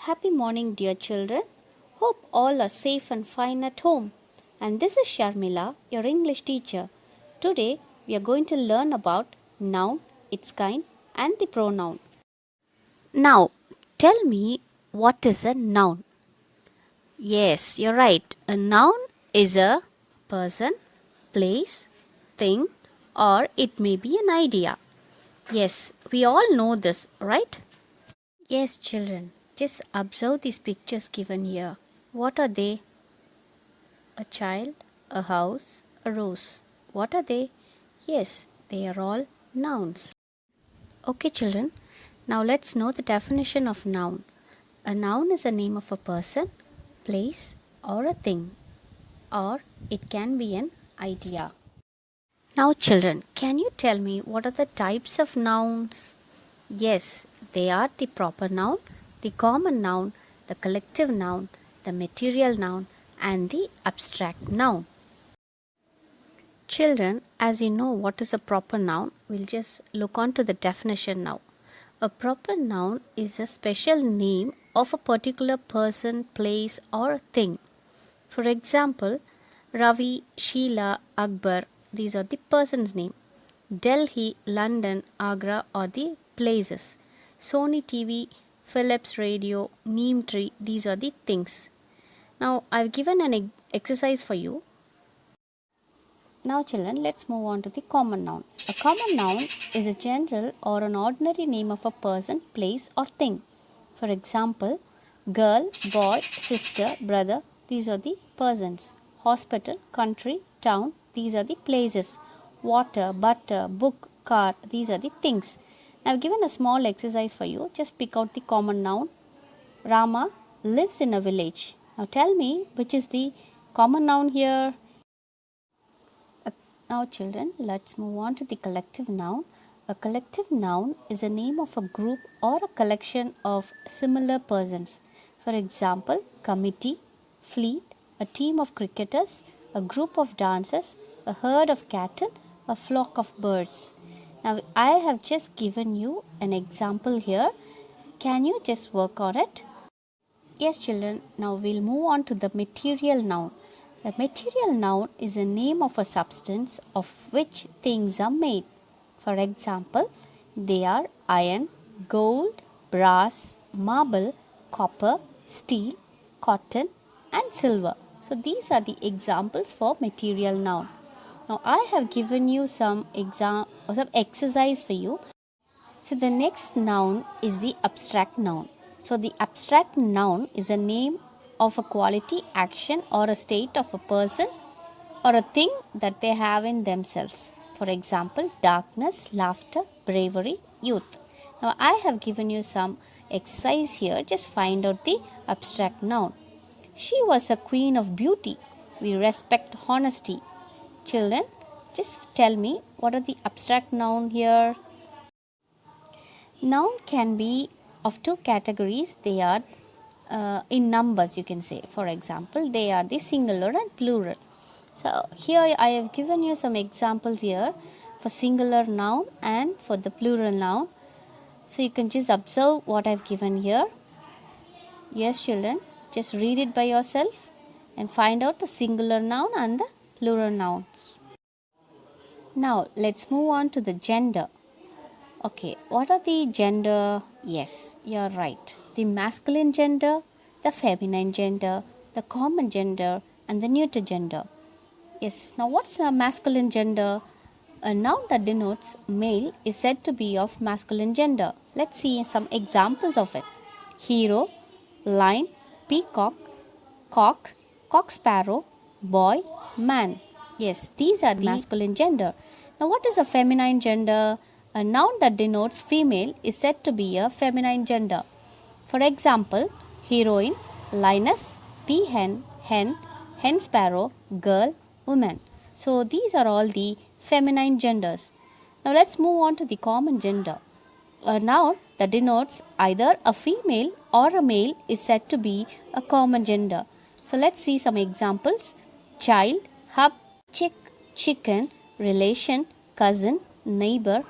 Happy morning, dear children. Hope all are safe and fine at home. And this is Sharmila, your English teacher. Today we are going to learn about noun, its kind, and the pronoun. Now, tell me, what is a noun? Yes, you're right. A noun is a person, place, thing, or it may be an idea. Yes, we all know this, right? Yes, children. Just observe these pictures given here. What are they? A child, a house, a rose. What are they? Yes, they are all nouns. Okay, children. Now let's know the definition of noun. A noun is a name of a person, place, or a thing, or it can be an idea. Now, children, can you tell me what are the types of nouns? Yes, they are the proper noun, the common noun, the collective noun, the material noun, and the abstract noun. Children, as you know what is a proper noun, we'll just look on to the definition now. A proper noun is a special name of a particular person, place, or thing. For example, Ravi, Sheila, Akbar, these are the person's name. Delhi, London, Agra are the places. Sony TV, Philips radio, neem tree, these are the things. Now I've given an exercise for you. Now children, let's move on to the common noun. A common noun is a general or an ordinary name of a person, place, or thing. For example, girl, boy, sister, brother, these are the persons. Hospital, country, town, these are the places. Water, butter, book, car, these are the things. Now I've given a small exercise for you. Just pick out the common noun. Rama lives in a village. Now tell me which is the common noun here. Now children, let's move on to the collective noun. A collective noun is a name of a group or a collection of similar persons. For example, committee, fleet, a team of cricketers, a group of dancers, a herd of cattle, a flock of birds. Now I have just given you an example here. Can you just work on it? Yes children, now we'll move on to the material noun. The material noun is a name of a substance of which things are made. For example, they are iron, gold, brass, marble, copper, steel, cotton, and silver. So these are the examples for material noun. Now I have given you some exercise for you. So the next noun is the abstract noun. So the abstract noun is a name of a quality, action, or a state of a person or a thing that they have in themselves. For example, darkness, laughter, bravery, youth. Now I have given you some exercise here. Just find out the abstract noun. She was a queen of beauty. We respect honesty. Children, just tell me what are the abstract noun here. Noun can be of two categories. They are in numbers, you can say. For example, they are the singular and plural. So here I have given you some examples here for singular noun and for the plural noun. So you can just observe what I have given here. Yes children, just read it by yourself and find out the singular noun and the plural nouns. Now let's move on to the gender. Okay, what are the gender? Yes, you're right. The masculine gender, the feminine gender, the common gender, and the neuter gender. Yes, now what's a masculine gender? A noun that denotes male is said to be of masculine gender. Let's see some examples of it. Hero, lion, peacock, cock, cock sparrow, boy, man. Yes, these are the masculine gender. Now what is a feminine gender? A noun that denotes female is said to be a feminine gender. For example, heroine, lioness, peahen, hen, hen sparrow, girl, woman. So these are all the feminine genders. Now let's move on to the common gender. A noun that denotes either a female or a male is said to be a common gender. So let's see some examples. Child, hub, chick, chicken, relation, cousin, neighbor,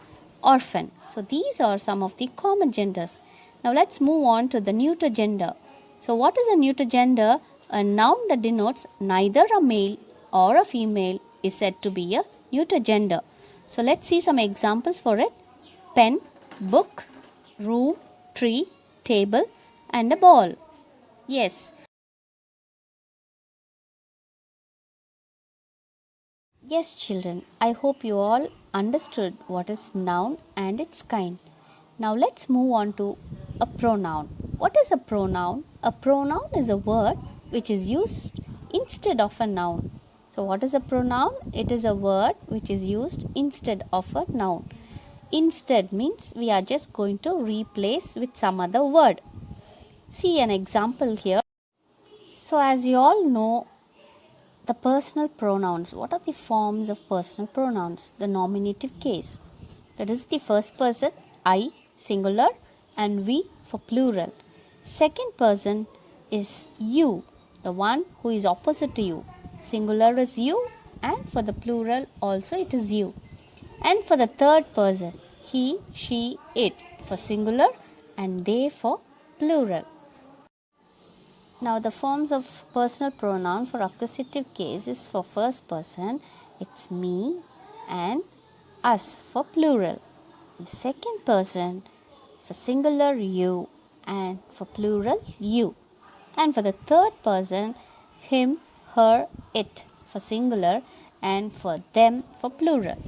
orphan. So these are some of the common genders. Now let's move on to the neuter gender. So what is a neuter gender? A noun that denotes neither a male or a female is said to be a neuter gender. So let's see some examples for it. Pen, book, room, tree, table, and a ball. Yes. Yes, children, I hope you all understood what is noun and its kind. Now let's move on to a pronoun. What is a pronoun? A pronoun is a word which is used instead of a noun. So what is a pronoun? It is a word which is used instead of a noun. Instead means we are just going to replace with some other word. See an example here. So as you all know, the personal pronouns. What are the forms of personal pronouns? The nominative case. That is the first person, I, singular, and we for plural. Second person is you, the one who is opposite to you. Singular is you, and for the plural also it is you. And for the third person, he, she, it for singular and they for plural. Now the forms of personal pronoun for accusative case is for first person, it's me and us for plural. The second person for singular you and for plural you. And for the third person, him, her, it for singular and for them for plural.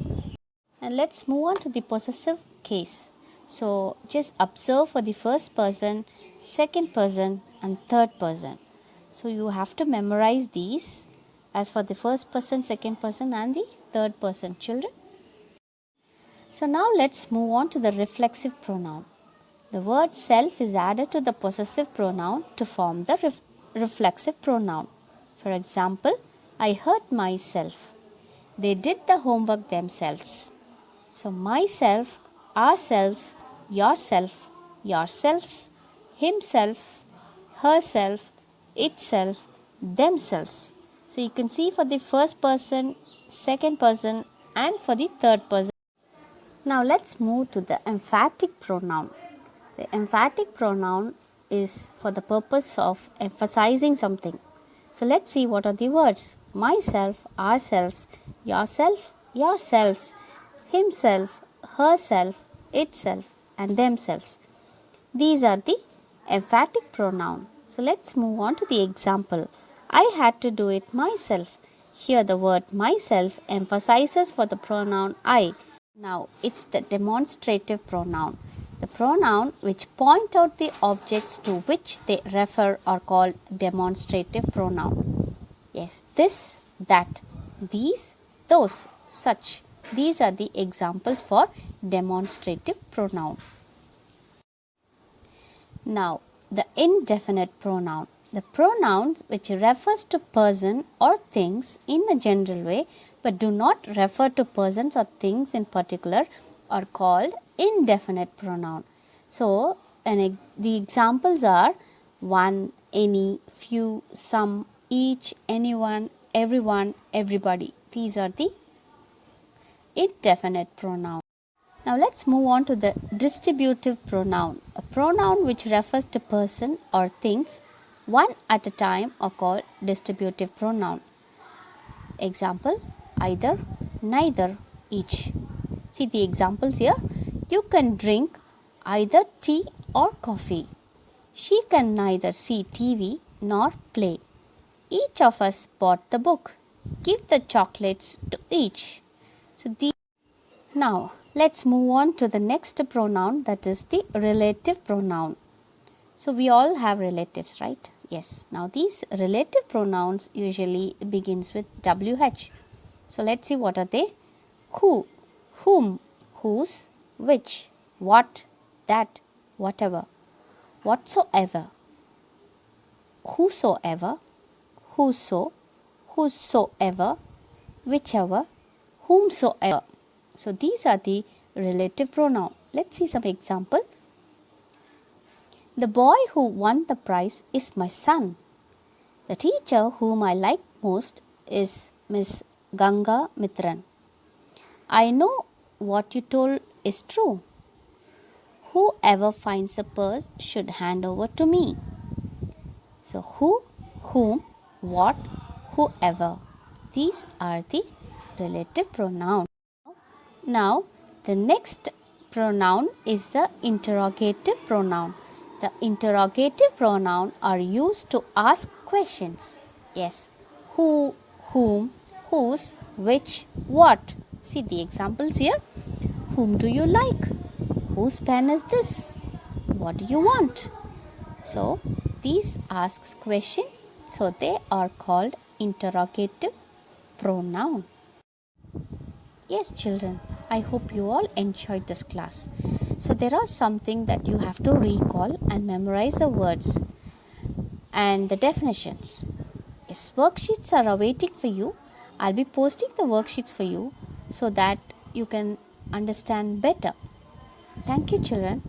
And let's move on to the possessive case. So just observe for the first person, second person and third person. So you have to memorize these as for the first person, second person and the third person, children. So now let's move on to the reflexive pronoun. The word self is added to the possessive pronoun to form the reflexive pronoun. For example, I hurt myself. They did the homework themselves. So myself, ourselves, yourself, yourselves, himself, herself, itself, themselves. So you can see for the first person, second person and for the third person. Now let's move to the emphatic pronoun. The emphatic pronoun is for the purpose of emphasizing something. So let's see what are the words. Myself, ourselves, yourself, yourselves, himself, herself, itself and themselves. These are the emphatic pronoun. So let's move on to the example. I had to do it myself. Here the word myself emphasizes for the pronoun I. Now it's the demonstrative pronoun. The pronoun which point out the objects to which they refer are called demonstrative pronoun. Yes, this, that, these, those, such. These are the examples for demonstrative pronoun. Now, the indefinite pronoun. The pronouns which refers to person or things in a general way but do not refer to persons or things in particular are called indefinite pronoun. So, the examples are one, any, few, some, each, anyone, everyone, everybody. These are the indefinite pronoun. Now let's move on to the distributive pronoun. A pronoun which refers to person or things one at a time are called distributive pronoun. Example, either, neither, each. See the examples here. You can drink either tea or coffee. She can neither see TV nor play. Each of us bought the book. Give the chocolates to each. So now let's move on to the next pronoun, that is the relative pronoun. So we all have relatives, right? Yes. Now these relative pronouns usually begins with WH. So let's see what are they. Who, whom, whose, which, what, that, whatever, whatsoever, whosoever, whoso, whosoever, whichever, whomsoever. So these are the relative pronoun. Let's see some example. The boy who won the prize is my son. The teacher whom I like most is Miss Ganga Mitran. I know what you told is true. Whoever finds the purse should hand over to me. So who, whom, what, whoever. These are the relative pronouns. Now the next pronoun is the interrogative pronoun. The interrogative pronoun are used to ask questions. Yes, who, whom, whose, which, what. See the examples here. Whom do you like? Whose pen is this? What do you want? So these asks question, so they are called interrogative pronoun. Yes, children, I hope you all enjoyed this class. So there are something that you have to recall and memorize the words and the definitions. Yes, worksheets are awaiting for you. I'll be posting the worksheets for you so that you can understand better. Thank you, children.